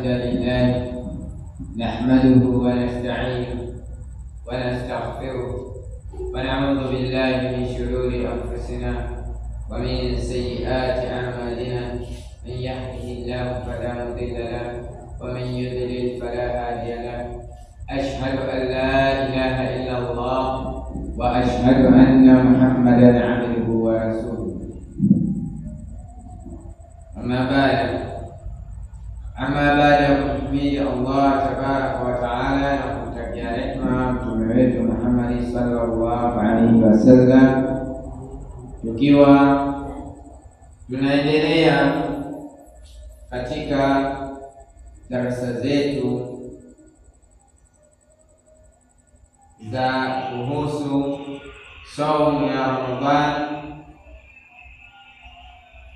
الحمد لله نحمده ونستعينه ونستغفره ونعوذ بالله من شرور أنفسنا ومن سيئات أعمالنا. من يهده الله فلا مضل له ومن يضلل فلا هادي له. أشهد أن لا إله إلا الله وأشهد أن محمدا عبده ورسوله. أما بعد kumhimidi Allah tabaraka wa taala na kumtakia rehema mtume wetu Muhammad sallallahu alaihi wasallam, tukiwa tunaendelea katika darasa zetu za kuhusu saumu ya Ramadhani,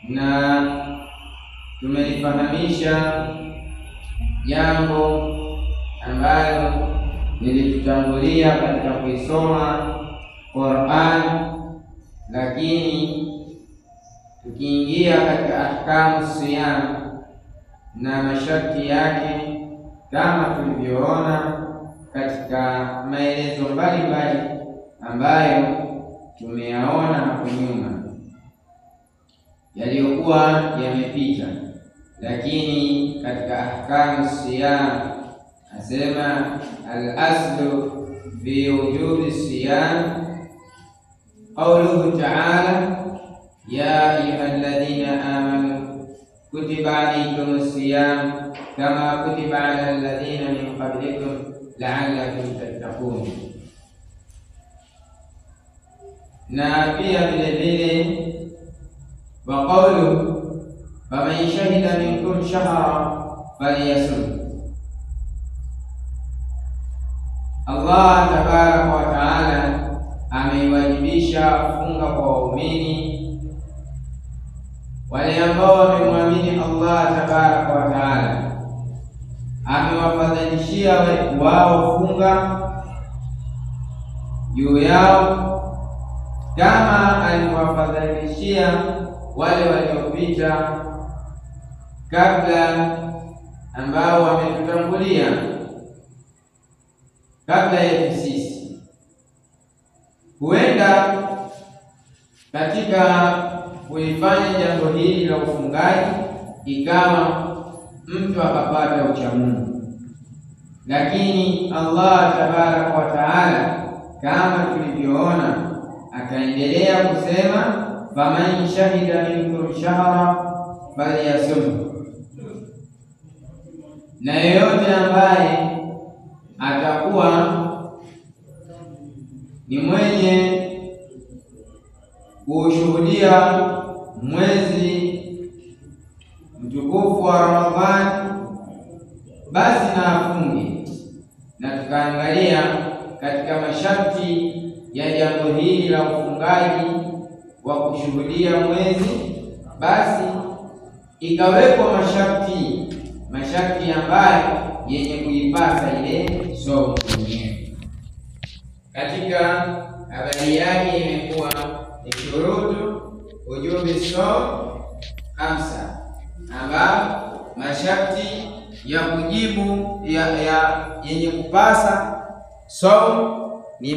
na tumelifahamisha jambo ambalo nilitutangulia katika kuisoma Qur'an, lakini tukiingia katika ahkamu siyam na masharti yake, kama tulivyoona katika maelezo mbalimbali ambayo tumeyaona hapo nyuma yaliyokuwa yamepita. Lakini katika ahkamu siyam asema al-aslu fi wujubi siyam qawluhu ta'ala ya ayyuhalladhina amanu kutiba alaykumus siyam kama kutiba ala alladhina min qablikum la'allakum tattaqun. Na pia vile vile wa qawluhu faman shahida minkum shahra falyasum. Allah tabaraka wa taala ameiwajibisha funga kwa waumini wale ambao wamemwamini Allah tabaraka wa taala, amewafadhilishia wao funga juu yao kama aliwafadhilishia wale waliopita kabla, ambao wametutangulia kabla yetu sisi. Huenda katika kuifanya jambo hili la ufungaji ikawa mtu akapata uchamungu, lakini Allah tabaraka wa taala kama tulivyoona akaendelea kusema faman shahida minkum shahra falyasum, na yeyote ambaye atakuwa ni mwenye kushuhudia mwezi mtukufu wa Ramadhani basi na afunge. Na tukaangalia katika masharti ya jambo hili la ufungaji wa kushuhudia mwezi, basi ikawekwa masharti ambayo yenye kuipasa ile saumu yenyewe. Katika habari yake imekuwa ni shurutu wujubi saum 5, ambapo masharti ya kujibu yenye kupasa saum ni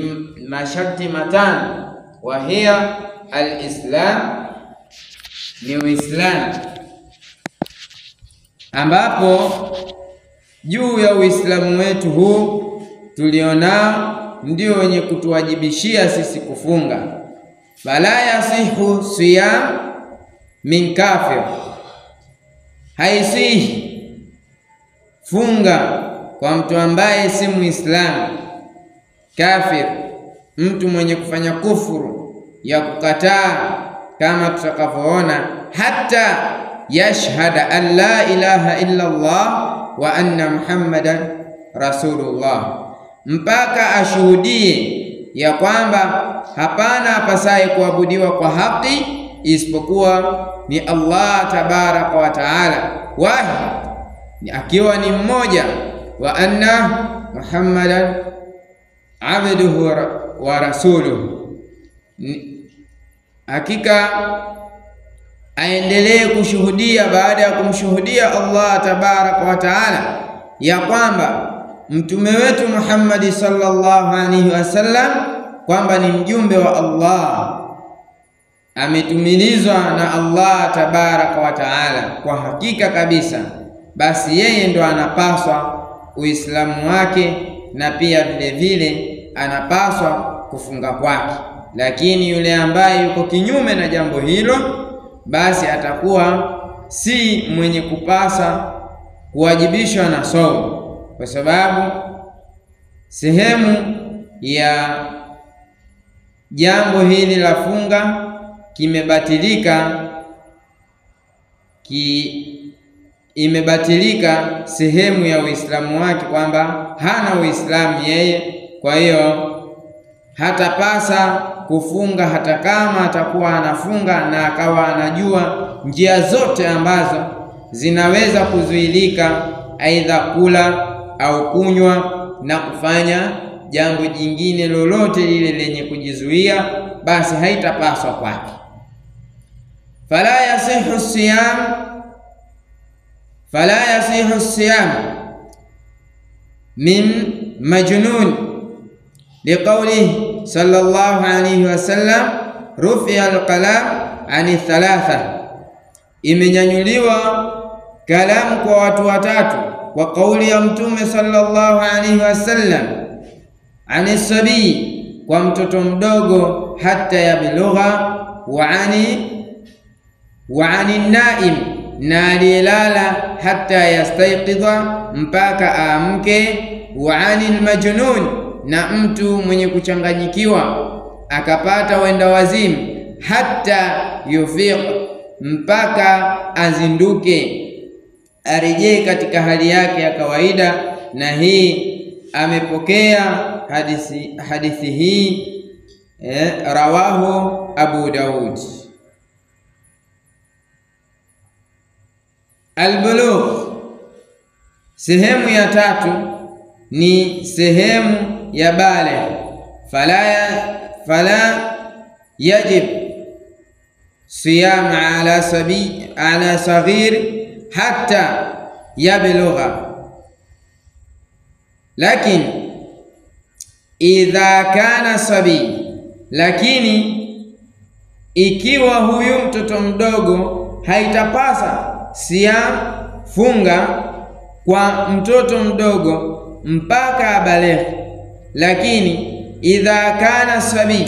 masharti 5. Wa hiya al-islam, ni Uislamu, ambapo juu ya Uislamu wetu huu tulionao ndio wenye kutuwajibishia sisi kufunga. Fala yasihu siyam min kafir, haisihi funga kwa mtu ambaye si Muislamu. Kafir, mtu mwenye kufanya kufuru ya kukataa, kama tutakavyoona, hata yashhada an la ilaha illa Allah wa anna Muhammadan rasulullah, mpaka ashuhudie ya kwamba hapana apasaye kuabudiwa kwa haki isipokuwa ni Allah tabaraka wa taala wahid, akiwa ni mmoja, wa anna Muhammadan abduhu wa rasuluhu, hakika aendelee kushuhudia baada ya kumshuhudia Allah tabaraka wa taala ya kwamba mtume wetu Muhammad sallallahu alaihi wasallam kwamba ni mjumbe wa Allah, ametumilizwa na Allah tabaraka wa taala kwa hakika kabisa, basi yeye ndo anapaswa Uislamu wake na pia vile vile anapaswa kufunga kwake. Lakini yule ambaye yuko kinyume na jambo hilo, basi atakuwa si mwenye kupasa kuwajibishwa na saumu, kwa sababu sehemu ya jambo hili la funga imebatilika sehemu ya Uislamu wake, kwamba hana Uislamu yeye, kwa hiyo hatapasa kufunga hata kama atakuwa anafunga na akawa anajua njia zote ambazo zinaweza kuzuilika, aidha kula au kunywa na kufanya jambo jingine lolote lile lenye kujizuia, basi haitapaswa kwake. Fala yasihu siyam min majnun liqawlihi sallallahu alayhi wasallam rufi'a alqalam ani thalatha, imenyanyuliwa kalamu kwa watu watatu kwa kauli ya mtume sallallahu alayhi wasallam, ani sabii, kwa mtoto mdogo, hata yablugha, wa ani naim, na aliyelala, hata yastayqidha, mpaka aamke, wa ani almajnun, na mtu mwenye kuchanganyikiwa akapata wenda wazimu, hata yufiq, mpaka azinduke arejee katika hali yake ya kawaida. Na hii amepokea hadithi hii rawahu Abu Daud. Albulugh, sehemu ya tatu ni sehemu ya baligh. Fala yajib siyam ala saghir hatta yablugha, lakin idha kana sabi, lakini ikiwa huyu mtoto mdogo haitapasa siyam, funga kwa mtoto mdogo mpaka abaligh. Lakini idha kana sabi,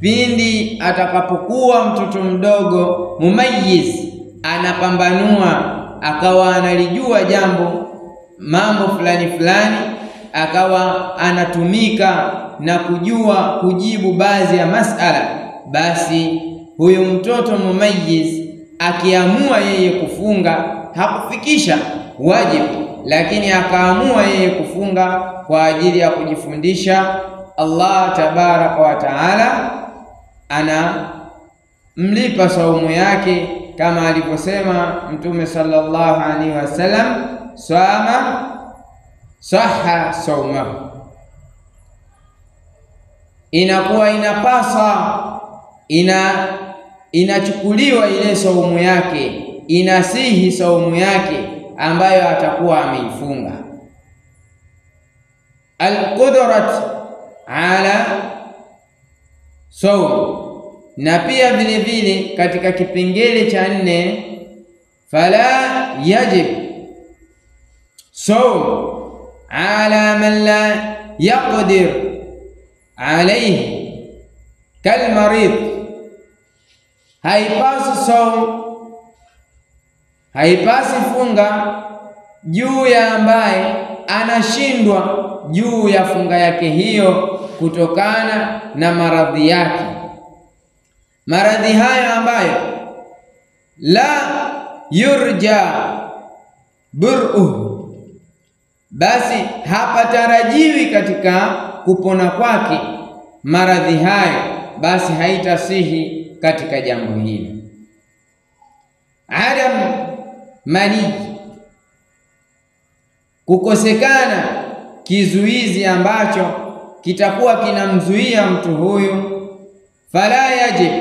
pindi atakapokuwa mtoto mdogo mumayyiz, anapambanua, akawa analijua mambo fulani fulani, akawa anatumika na kujua kujibu baadhi ya masala, basi huyu mtoto mumayyiz akiamua yeye kufunga, hakufikisha wajibu, lakini akaamua yeye kufunga kwa ajili ya kujifundisha, Allah tabaraka wa taala anamlipa saumu yake, kama alivyosema mtume sallallahu alaihi wasallam, swama sahha saumahu, inakuwa inapasa inachukuliwa ile saumu yake, inasihi saumu yake ambayo atakuwa ameifunga. Alqudrat ala saum, na pia vile vile katika kipengele cha 4, fala yajib saum ala man la yaqdir alayhi kalmarid, haipasi saum, haipasi funga juu ya ambaye anashindwa juu ya funga yake hiyo kutokana na maradhi yake. Maradhi hayo ambayo la yurja bur'uhu, basi hapatarajiwi katika kupona kwake maradhi hayo, basi haitasihi katika jambo hili. Adam mani, kukosekana kizuizi ambacho kitakuwa kinamzuia mtu huyu, fala yajib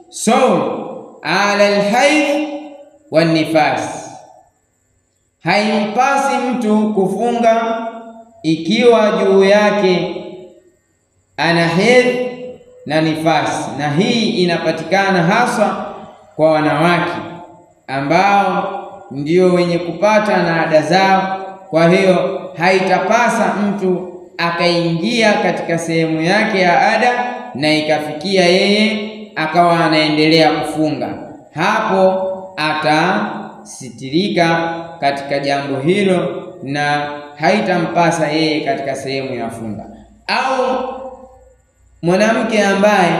saum ala alhaidh wan nifas, haimpasi mtu kufunga ikiwa juu yake ana hedhi na nifasi, na hii inapatikana hasa kwa wanawake ambao ndio wenye kupata na ada zao. Kwa hiyo haitapasa mtu akaingia katika sehemu yake ya ada na ikafikia yeye akawa anaendelea kufunga. Hapo atasitirika katika jambo hilo na haitampasa yeye katika sehemu ya funga. Au mwanamke ambaye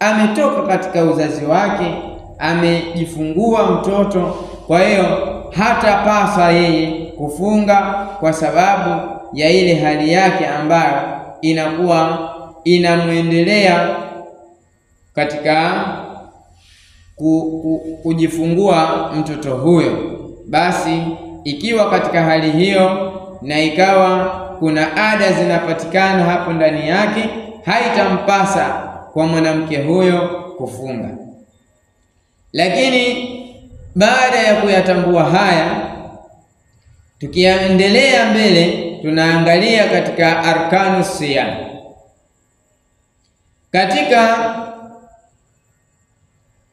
ametoka katika uzazi wake, amejifungua mtoto, kwa hiyo hatapasa yeye kufunga kwa sababu ya ile hali yake ambayo inakuwa inamwendelea katika kujifungua mtoto huyo. Basi ikiwa katika hali hiyo na ikawa kuna ada zinapatikana hapo ndani yake, haitampasa kwa mwanamke huyo kufunga. Lakini baada ya kuyatambua haya, tukiendelea mbele, tunaangalia katika arkanu siyam. Katika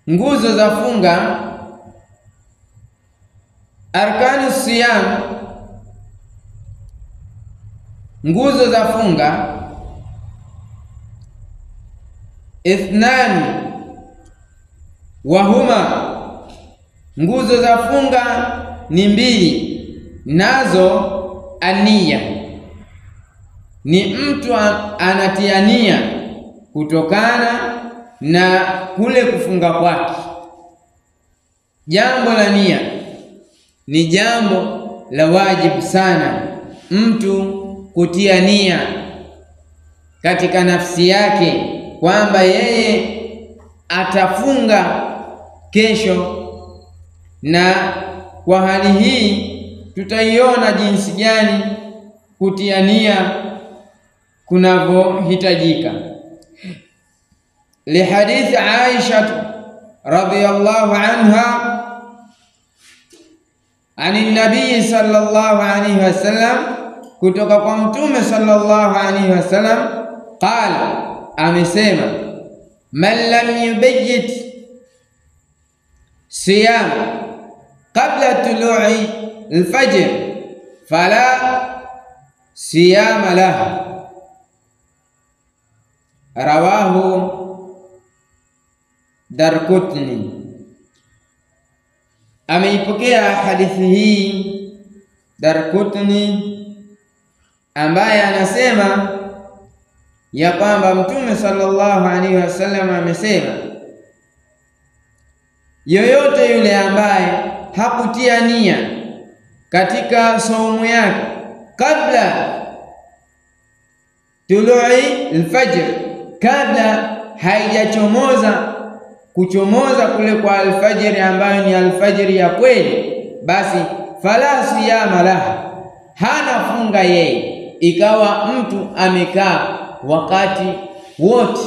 nguzo za funga, arkanu siyam, nguzo za funga, ithnani wahuma, nguzo za funga ni mbili, nazo ania, ni mtu anatia nia kutokana na kule kufunga kwake. Jambo la nia ni jambo la wajibu sana, mtu kutia nia katika nafsi yake kwamba yeye atafunga kesho. Na kwa hali hii tutaiona jinsi gani kutia nia kunavyohitajika. Lihadithi Aisha radhiyallahu anha ani nabii sallallahu alayhi wasallam, kutoka kwa mtume sallallahu alayhi wasallam, qala, amesema, man lam yubayyit siyam qabla tulu'i al-fajr fala siyama lahu, rawahu Darqutni. Ameipokea hadithi hii Darqutni, ambaye anasema ya kwamba mtume sallallahu alaihi wasallam amesema, yoyote yule ambaye hakutia nia katika saumu yake kabla tului alfajr, kabla haijachomoza, kuchomoza kule kwa alfajiri ambayo ni alfajiri ya kweli, basi fala siyama lahu, hana funga yeye. Ikawa mtu amekaa wakati wote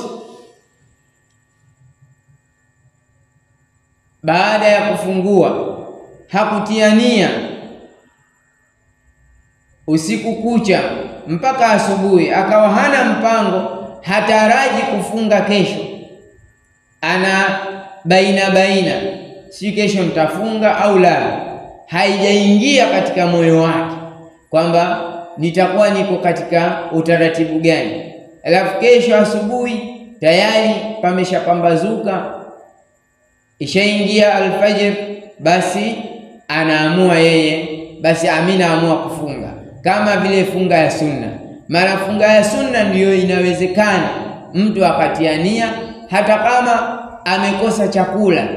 baada ya kufungua hakutia nia usiku kucha mpaka asubuhi, akawa hana mpango, hataraji kufunga kesho, ana baina, si kesho nitafunga au la, haijaingia katika moyo wake kwamba nitakuwa niko katika utaratibu gani. Alafu kesho asubuhi tayari pameshapambazuka, ishaingia alfajr, basi anaamua yeye, basi naamua kufunga, kama vile funga ya sunna. Mara funga ya sunna ndiyo inawezekana mtu akatia nia hata kama amekosa chakula,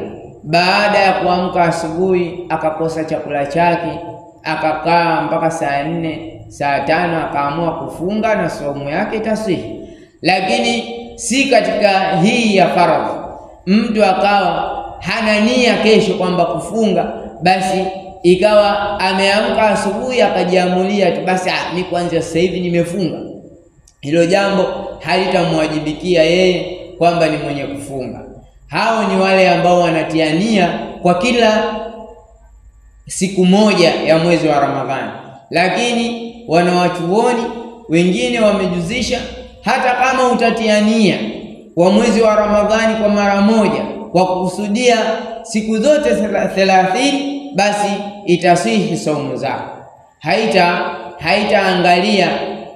baada ya kuamka asubuhi akakosa chakula chake, akakaa mpaka saa 4 saa 5 akaamua kufunga, na saumu yake itasihi. Lakini si katika hii ya faradhi, mtu akawa hana nia kesho kwamba kufunga, basi ikawa ameamka asubuhi akajiamulia tu, basi mimi kwanza sasa hivi nimefunga. Hilo jambo halitamwajibikia yeye kwamba ni mwenye kufunga. Hao ni wale ambao wanatiania kwa kila siku moja ya mwezi wa Ramadhani. Lakini wanawachuoni wengine wamejuzisha hata kama utatiania kwa mwezi wa Ramadhani kwa mara moja kwa kukusudia siku zote 30, basi itasihi saumu zako. Haitaangalia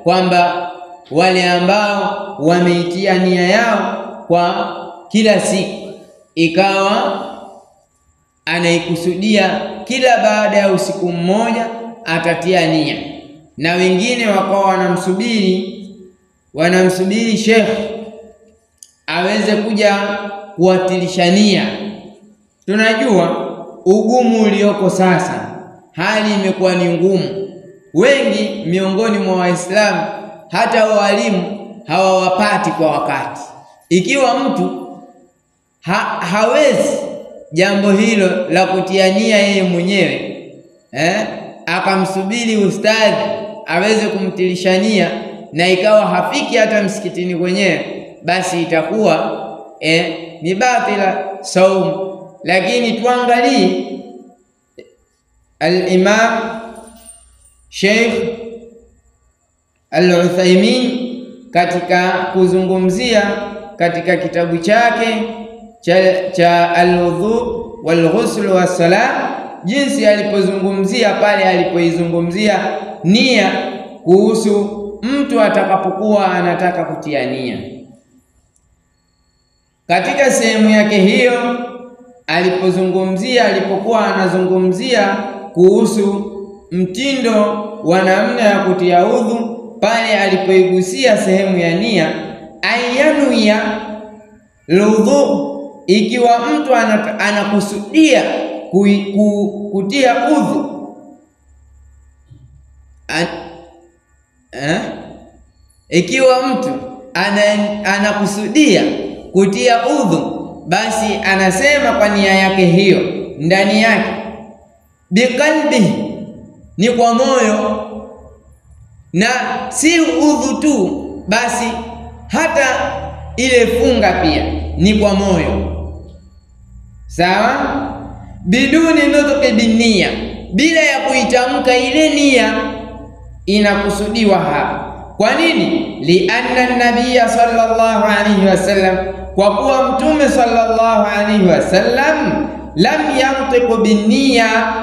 kwamba wale ambao wameitia nia yao kwa kila siku ikawa anaikusudia kila baada ya usiku mmoja atatia nia, na wengine wakawa wanamsubiri Sheikh aweze kuja kuwatilisha nia. Tunajua ugumu ulioko sasa, hali imekuwa ni ngumu. Wengi miongoni mwa Waislamu hata walimu hawawapati kwa wakati. Ikiwa mtu hawezi jambo hilo la kutiania yeye mwenyewe, akamsubiri ustadhi aweze kumtilishania na ikawa hafiki hata msikitini kwenyewe, basi itakuwa ni batila saumu. Lakini tuangalie al-Imam Sheikh Al-Uthaymeen katika kuzungumzia katika kitabu chake cha Al-Wudhu wal-Ghusl was-Salah, jinsi alipozungumzia pale alipoizungumzia nia kuhusu mtu atakapokuwa anataka kutia nia. Katika sehemu yake hiyo alipokuwa anazungumzia kuhusu mtindo wa namna ya kutia udhu, pale alipoigusia sehemu ya nia, ayanuia ludhu, ikiwa mtu anakusudia kutia udhu, ikiwa mtu anakusudia kutia udhu, basi anasema kwa nia yake hiyo ndani yake, biqalbi, ni kwa moyo, na si udhu tu basi hata ile funga pia ni kwa moyo, sawa, biduni nutqi binnia, bila ya kuitamka ile nia inakusudiwa hapa. Kwa nini? Lianna nabiyya sallallahu alayhi wasallam, kwa kuwa mtume sallallahu alayhi wasallam lam yantiqu binniya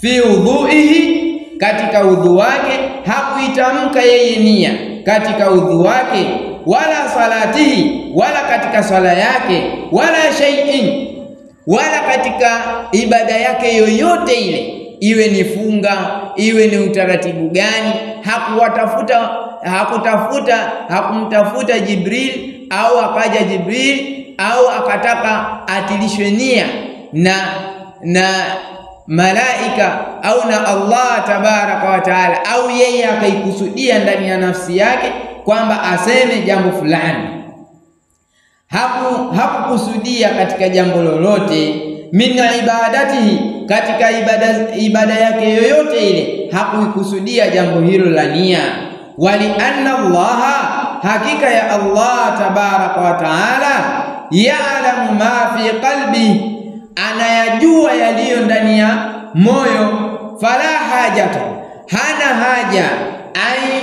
fi udhuihi, katika udhu wake hakuitamka yeye nia katika udhu wake, wala salatihi, wala katika swala yake, wala shay'in, wala katika ibada yake yoyote ile, iwe ni funga, iwe ni utaratibu gani. Hakumtafuta Jibril au akaja Jibril au akataka atilishwe nia na malaika au na Allah tabaraka wa taala, au yeye akaikusudia ndani ya nafsi yake kwamba aseme jambo fulani. Hakukusudia katika jambo lolote, min ibadatihi, katika ibada yake yoyote ile hakuikusudia jambo hilo la nia. Wali anna Allah, hakika ya Allah tabaraka wa taala, ya'lamu ma fi qalbi, anayajua yaliyo ndani ya moyo. Fala hajata, hana haja ay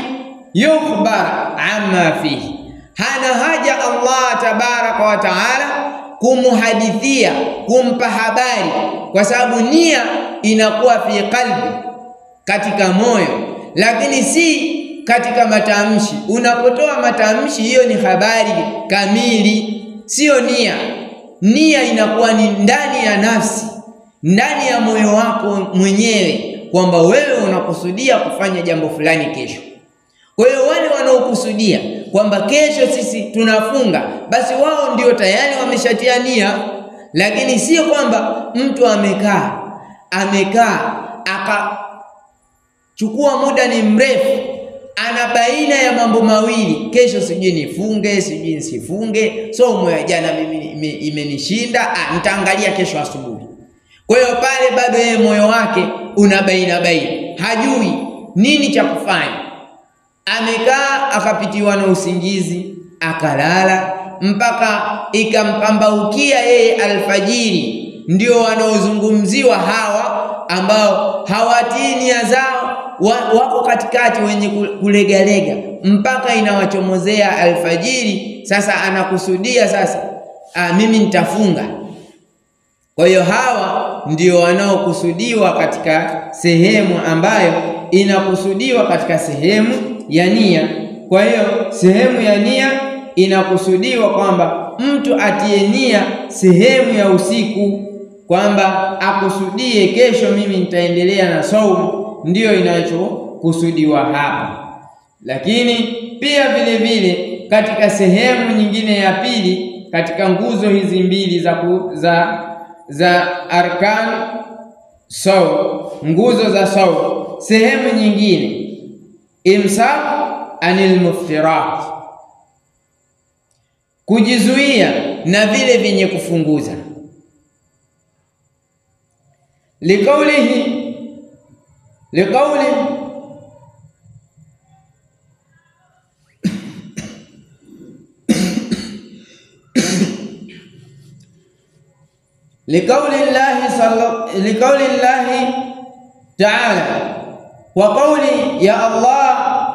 yukhbar amma fihi, hana haja Allah tabaraka wa taala kumuhadithia, kumpa habari, kwa sababu nia inakuwa fi qalbi, katika moyo, lakini si katika matamshi. Unapotoa matamshi, hiyo ni habari kamili, sio nia. Nia inakuwa ni ndani ya nafsi, ndani ya moyo wako mwenyewe, kwamba wewe unakusudia kufanya jambo fulani kesho. Kwa hiyo wale wanaokusudia kwamba kesho sisi tunafunga, basi wao ndio tayari wameshatia nia. Lakini sio kwamba mtu amekaa akachukua muda ni mrefu, ana baina ya mambo mawili, kesho sijui nifunge sijui nisifunge, somo ya jana mimi imenishinda, nitaangalia kesho asubuhi. Kwa hiyo pale bado yeye moyo wake una baina, hajui nini cha kufanya. Amekaa akapitiwa na usingizi, akalala, mpaka ikampambaukia yeye alfajiri, ndio wanaozungumziwa hawa ambao hawatii nia zao, wako katikati wenye kulegalega mpaka inawachomozea alfajiri. Sasa anakusudia sasa, mimi nitafunga. Kwa hiyo hawa ndio wanaokusudiwa katika sehemu ambayo inakusudiwa katika sehemu ya nia. Kwa hiyo sehemu ya nia inakusudiwa kwamba mtu atie nia sehemu ya usiku, kwamba akusudie kesho mimi nitaendelea na saumu, ndiyo inachokusudiwa hapa. Lakini pia vile vile katika sehemu nyingine ya pili katika nguzo hizi mbili za arkan saum, nguzo za saum, sehemu nyingine imsak anil muftirat, kujizuia na vile vyenye kufunguza. Liqaulihi llahi ta'ala wa qawli ya Allah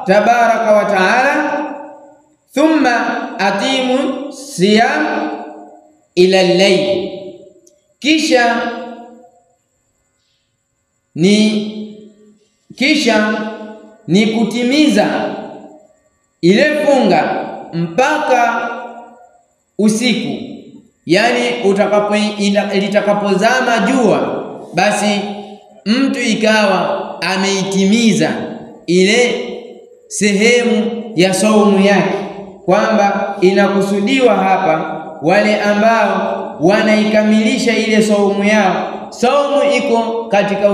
tabaraka wa ta'ala, thumma atimu siyam ila al-layl, kisha ni kutimiza ile funga mpaka usiku, yani litakapozama jua, basi mtu ikawa ameitimiza ile sehemu ya saumu yake, kwamba inakusudiwa hapa wale ambao wanaikamilisha ile saumu yao. Saumu iko katika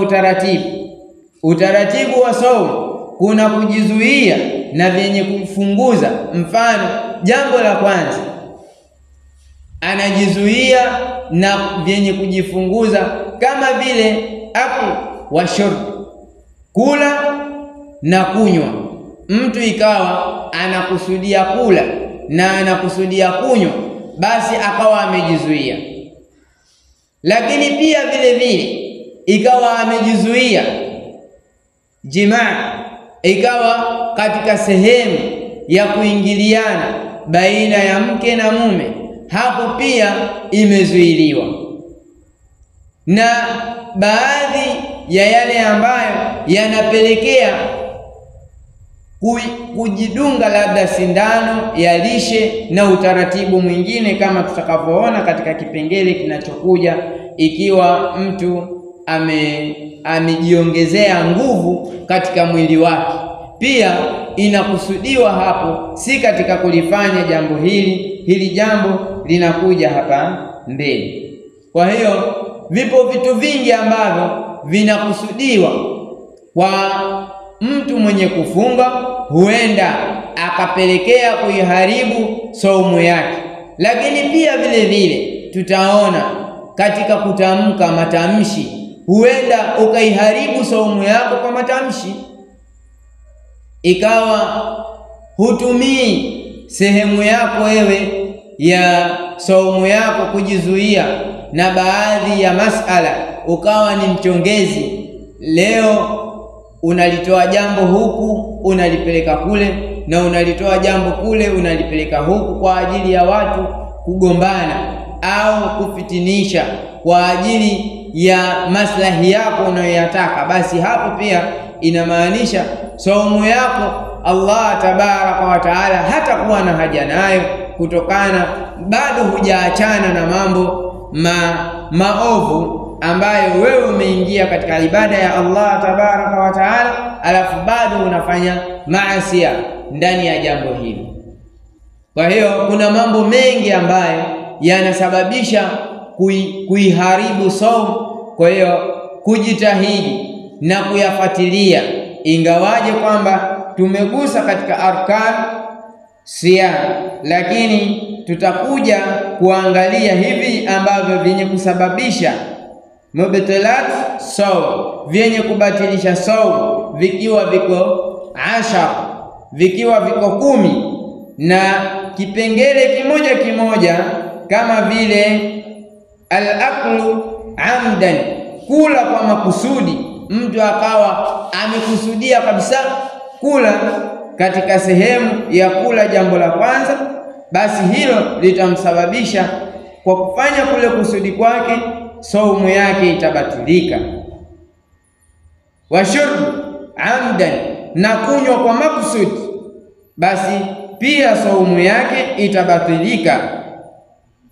utaratibu wa saumu, kuna kujizuia na vyenye kufunguza. Mfano, jambo la kwanza anajizuia na vyenye kujifunguza kama vile aklu wa shurb, kula na kunywa. Mtu ikawa anakusudia kula na anakusudia kunywa, basi akawa amejizuia. Lakini pia vile vile ikawa amejizuia jimaa, ikawa katika sehemu ya kuingiliana baina ya mke na mume, hapo pia imezuiliwa. Na baadhi ya yale ambayo yanapelekea kujidunga labda sindano ya lishe na utaratibu mwingine, kama tutakavyoona katika kipengele kinachokuja, ikiwa mtu amejiongezea nguvu katika mwili wake, pia inakusudiwa hapo, si katika kulifanya jambo hili jambo linakuja hapa mbele. Kwa hiyo vipo vitu vingi ambavyo vinakusudiwa kwa mtu mwenye kufunga, huenda akapelekea kuiharibu saumu yake. Lakini pia vile vile tutaona katika kutamka matamshi, huenda ukaiharibu saumu yako kwa matamshi, ikawa hutumii sehemu yako wewe ya saumu yako kujizuia na baadhi ya masala, ukawa ni mchongezi. Leo unalitoa jambo huku unalipeleka kule, na unalitoa jambo kule unalipeleka huku, kwa ajili ya watu kugombana au kufitinisha kwa ajili ya maslahi yako unayoyataka. Basi hapo pia inamaanisha saumu yako Allah tabaraka wa taala hata kuwa na haja nayo, kutokana bado hujaachana na mambo maovu ambayo wewe umeingia katika ibada ya Allah tabaraka wa taala, alafu bado unafanya maasi ndani ya jambo hili. Kwa hiyo kuna mambo mengi ambayo yanasababisha kuiharibu saumu. Kwa hiyo kujitahidi na kuyafuatilia, ingawaje kwamba tumegusa katika arkan siyam, lakini tutakuja kuangalia hivi ambavyo vyenye kusababisha mubtilat saum, vyenye kubatilisha saum, vikiwa viko 10, vikiwa viko 10, na kipengele kimoja kimoja, kama vile al-aklu amdan, kula kwa makusudi. Mtu akawa amekusudia kabisa kula katika sehemu ya kula jambo la kwanza, basi hilo litamsababisha kwa kufanya kule kusudi kwake saumu yake itabatilika. Washurb amdan, na kunywa kwa makusudi, basi pia saumu yake itabatilika.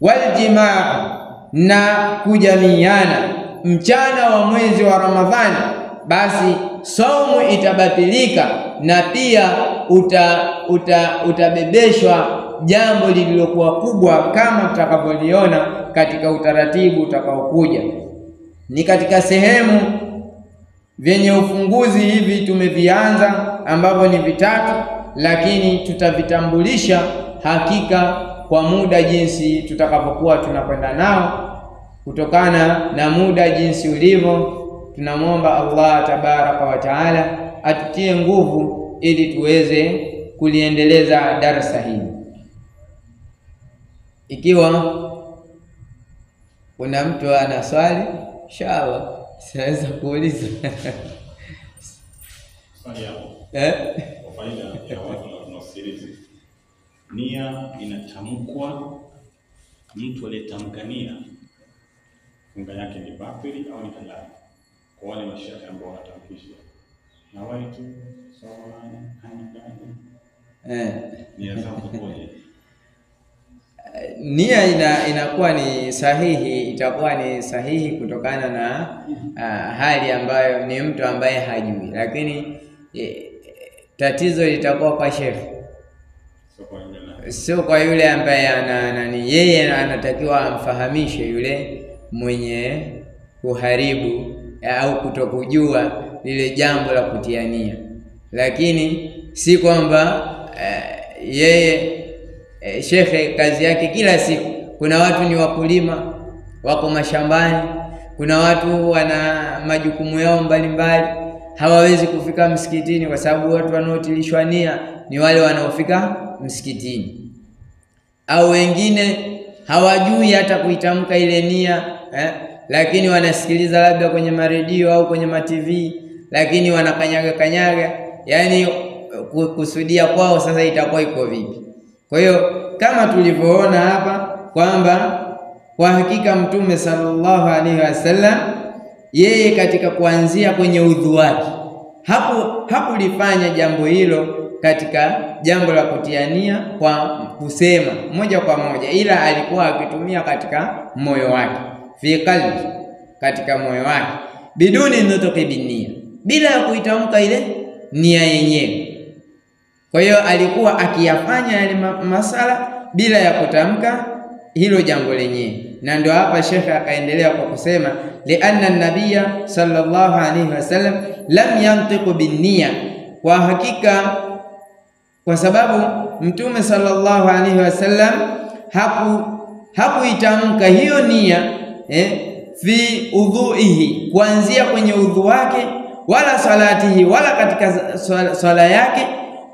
Waljimaa, na kujamiana mchana wa mwezi wa Ramadhani, basi saumu itabatilika, na pia utabebeshwa jambo lililokuwa kubwa, kama tutakavyoliona katika utaratibu utakaokuja. Ni katika sehemu vyenye ufunguzi hivi tumevianza, ambavyo ni vitatu, lakini tutavitambulisha hakika kwa muda jinsi tutakapokuwa tunakwenda nao, kutokana na muda jinsi ulivyo. Tunamwomba Allah tabaraka wa taala atutie nguvu ili tuweze kuliendeleza darasa hili. Ikiwa kuna mtu ana swali, inshallah saweza kuuliza. Swali hapo. Kwa faida ya watu wanaosikiliza. Nia inatamkwa, mtu aliyetamka nia funga yake ni batili au ni halali? Kwa wale mashaikh ambao wanatamkisha na wale tu nia zao koje? Nia inakuwa ni sahihi, itakuwa ni sahihi kutokana na hali ambayo ni mtu ambaye hajui, lakini tatizo litakuwa kwa shekhi, sio kwa yule ambaye yeye anatakiwa amfahamishe yule mwenye kuharibu au kutokujua lile jambo la kutia nia. Lakini si kwamba yeye shekhe kazi yake kila siku. Kuna watu ni wakulima, wako mashambani, kuna watu wana majukumu yao mbalimbali, hawawezi kufika msikitini, kwa sababu watu wanaotilishwa nia ni wale wanaofika msikitini. Au wengine hawajui hata kuitamka ile nia, lakini wanasikiliza labda kwenye maredio au kwenye ma-TV, lakini wanakanyaga, yani kusudia kwao sasa itakuwa iko vipi. Kwa hiyo kama tulivyoona hapa kwamba kwa hakika Mtume sallallahu alaihi wasallam yeye katika kuanzia kwenye udhu wake hakulifanya jambo hilo katika jambo la kutiania kwa kusema moja kwa moja, ila alikuwa akitumia katika moyo wake, fi qalbi, katika moyo wake, biduni nutqi binia, bila ya kuitamka ile nia yenyewe. Kwa hiyo alikuwa akiyafanya yale masala bila ya kutamka hilo jambo lenyewe. Na ndio hapa shekhe akaendelea kwa kusema lianna an-nabiyya sallallahu alayhi wasallam lam yantiqu binniya, kwa hakika kwa sababu Mtume sallallahu alayhi wasallam hakuitamka hiyo nia fi udhuihi, kuanzia kwenye udhu wake, wala salatihi, wala katika swala yake,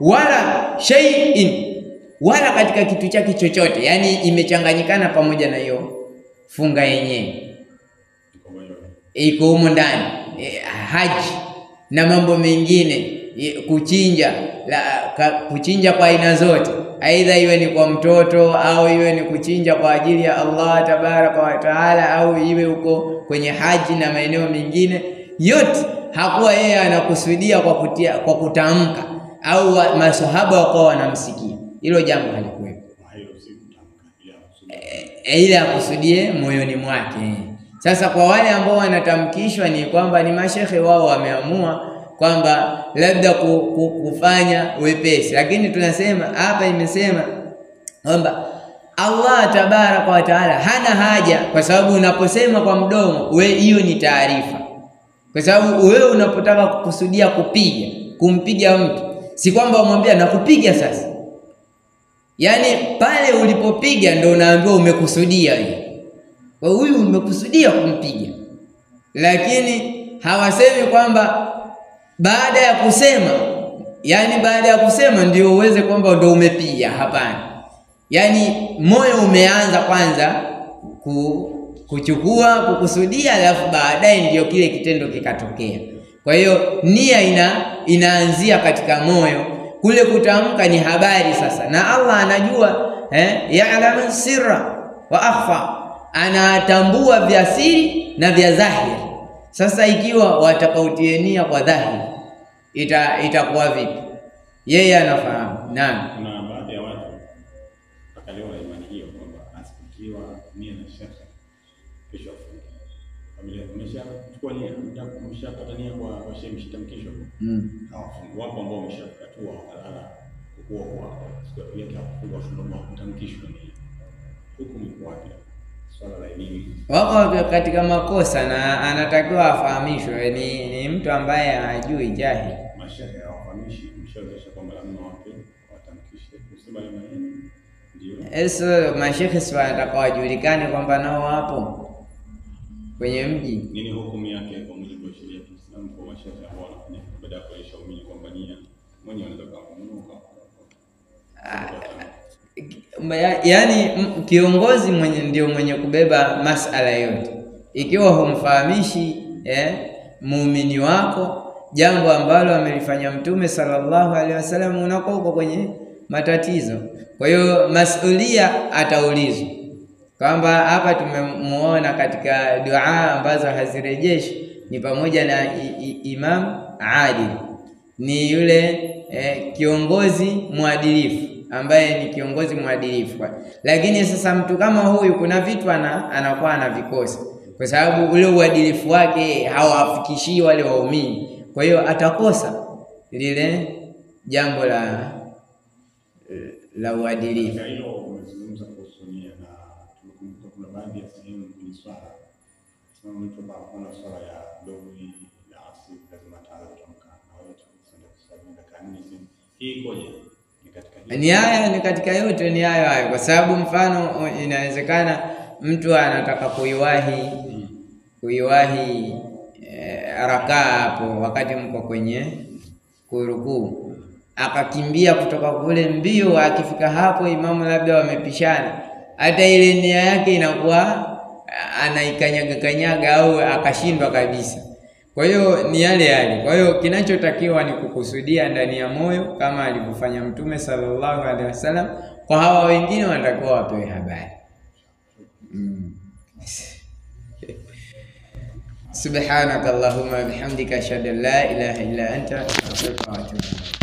wala shay'in, wala katika kitu chake chochote, yani imechanganyikana pamoja na hiyo funga yenyewe, iko humo ndani, haji na mambo mengine, kuchinja kwa aina zote, aidha iwe ni kwa mtoto au iwe ni kuchinja kwa ajili ya Allah tabaraka wa taala, au iwe uko kwenye haji na maeneo mengine yote, hakuwa yeye anakusudia kwa kutamka au masahaba wakawa wanamsikia. Hilo jambo halikuwepo, ila akusudie moyoni mwake. Sasa kwa wale ambao wanatamkishwa ni kwamba ni mashekhe wao wameamua kwamba labda kufanya wepesi, lakini tunasema hapa imesema kwamba Allah tabaraka wa taala hana haja, kwa sababu unaposema kwa mdomo hiyo ni taarifa, kwa sababu wewe unapotaka kukusudia kumpiga mtu, si kwamba umwambia nakupiga sasa, yani pale ulipopiga ndio unaambiwa umekusudia wewe, kwa huyu umekusudia kumpiga. Lakini hawasemi kwamba baada ya kusema, yani baada ya kusema ndio uweze kwamba ndio umepiga. Hapana, Yani moyo umeanza kwanza kuchukua, kukusudia, alafu baadaye ndio kile kitendo kikatokea. Kwa hiyo nia inaanzia katika moyo. Kule kutamka ni habari sasa, na Allah anajua ya'lamu sirra wa akhfa, anatambua vya siri na vya dhahiri. Sasa ikiwa watakautie nia kwa dhahiri, itakuwa vipi? Yeye anafahamu. Naam, kuna baadhi ya watu wakalewa imani hiyo kwamba asikiwa nia na shaka kesho afunge. Familia umeshachukua nia, umeshapata nia kwa shehe, mshitamkisho. Hawafungu. Wapo ambao wameshakatua wakalala kwa siku yake hakufunga, sababu hakutamkishwa nia. Hukumu iko wapi? Swala la elimu. Wako katika makosa na anatakiwa afahamishwe. Ni mtu ambaye hajui, jahili. Mashehe hawafahamishi, mshauri kwamba lazima watamkishe kusema ile maneno. Ndio. Eso mashehe sio atakawajulikane kwamba nao wapo kwenye mji. Nini hukumu yake kwa mujibu wa sheria ya Kiislamu kwa mashehe ambao wanafanya baada ya kuisha umini kwamba nia mwenye anataka kununuka? Yani kiongozi ndio mwenye kubeba masala yote. Ikiwa humfahamishi muumini wako jambo ambalo amelifanya Mtume sallallahu alaihi wasallam, unakuwa uko kwenye matatizo. Kwa hiyo masulia ataulizwa kwamba hapa tumemuona katika dua ambazo hazirejeshi ni pamoja na Imam Adil, ni yule kiongozi mwadilifu ambaye ni kiongozi mwadilifu. Lakini sasa mtu kama huyu kuna vitu anakuwa anavikosa kwa sababu ule uadilifu wake hawafikishii wale waumini. Kwa hiyo atakosa lile jambo la uadilifu. Hilo umezungumza kuhusu nia, na tumekumbuka kuna baadhi ya sehemu kwenye swala kama mtu ana swala ya dogwi ya asili lazima ataamka na wote kusenda kusali kanisa. Hii ikoje? Ni katika yote ni hayo, kwa sababu mfano inawezekana mtu anataka kuiwahi rakaa hapo wakati mko kwenye kurukuu, akakimbia kutoka kule mbio, akifika hapo imamu labda wamepishana, hata ile nia yake inakuwa anaikanyaga au akashindwa kabisa. Kwa hiyo ni yale. Kwa hiyo kinachotakiwa ni kukusudia ndani ya moyo kama alivyofanya Mtume sallallahu alaihi wasallam. Kwa hawa wengine wanatakiwa wapewe habari. Subhanakallahumma bihamdika ashhadu an la ilaha illa anta astaghfiruka wa atubu ilaik.